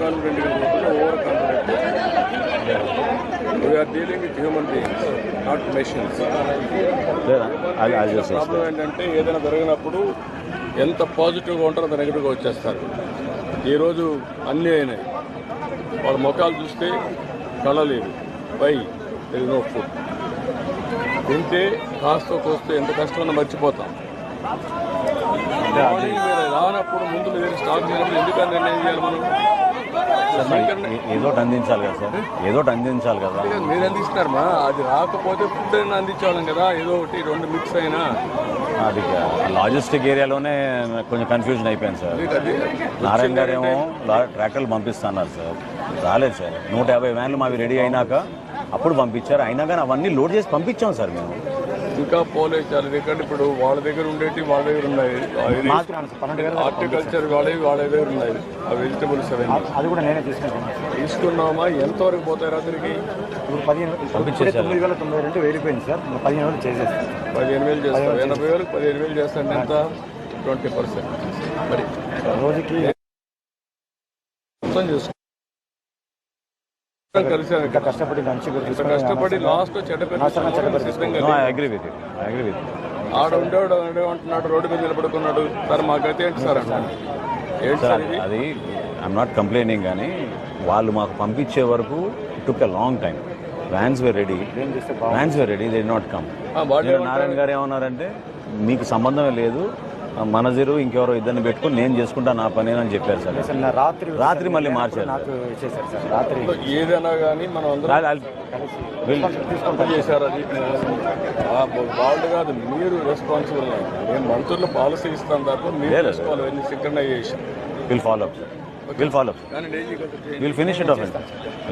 కాన్ఫిడెంట్గా కాకుండా over confident. We are dealing with human beings, not machines. Problem ఏంటంటే ఏదైనా జరిగినప్పుడు ఎంత పాజిటివ్గా ఉంటారో అంత నెగిటివ్గా వచ్చేస్తారు. ఈరోజు అన్నీ అయినాయి, వాళ్ళ ముఖాలు చూస్తే కళ లేదు. పై నో ఫుడ్ తింటే కాస్త కోస్తే ఎంత కష్టమన్నా మర్చిపోతాం. మార్నింగ్ మీరు రానప్పుడు ముందు మీరు స్టార్ట్ చేసినప్పుడు ఎందుకని నిర్ణయం చేయాలి మనం? ఏదో అందించాలి కదా సార్, ఏదో అందించాలి కదా. మీరు అందిస్తున్నారమ్మా, అది రాకపోతే ఫుడ్ అయినా అందించేవాళ్ళం కదా. ఏదో ఒకటి రెండు మిక్స్ అయినా. అది లాజిస్టిక్ ఏరియాలోనే కొంచెం కన్ఫ్యూజన్ అయిపోయింది సార్. నారాయణ గారు ఏమో ట్రాక్టర్లు పంపిస్తున్నారు సార్, రాలేదు సార్. 150 వ్యాన్లు మావి రెడీ అయినాక అప్పుడు పంపించారు. అయినా కానీ అవన్నీ లోడ్ చేసి పంపించాం సార్ మేము. ఇంకా పోలేదు చాలా. ఎందుకంటే ఇప్పుడు వాళ్ళ దగ్గర ఉండేవి వాళ్ళ దగ్గర ఉన్నాయి, హార్టికల్చర్ వాళ్ళ దగ్గర ఉన్నాయి, ఆ వెజిటబుల్స్ అది కూడా నేనే తీసుకున్నామా. ఎంతవరకు పోతాయి రాత్రికి? 15,992 వెళ్ళిపోయింది సార్. 15,000 చేసేస్తాను. 15,000 చేస్తాను. 80,000 15,000 చేస్తాను. ఎంత? 20%. మరి రోజుకి మొత్తం చేసుకో. కష్టపడి లాస్ట్ ఆడ ఉండేవాడు అంటున్నాడు, రోడ్డు మీద నిలబడుకున్నాడు. సార్ మాకైతే ఏంటి సార్ అంటాను. అది ఐఎమ్ నాట్ కంప్లైనింగ్, కానీ వాళ్ళు మాకు పంపించే వరకు took a long time. Vans were ready, they did not come. Narayana గారు ఏమన్నారంటే మీకు సంబంధమే లేదు, మనజరు ఇంకెవరో ఇద్దరిని పెట్టుకుని నేను చేసుకుంటా నా పని అని చెప్పారు సార్. రాత్రి మళ్ళీ మార్చారు. ఏదైనా కానీ మనం చేశారు. అది వాళ్ళు కాదు, మీరు రెస్పాన్సిబుల్. నేను మంత్రులు పాలసీ ఇస్తాను తప్ప మీరు synchronisation will follow up, will finish it of.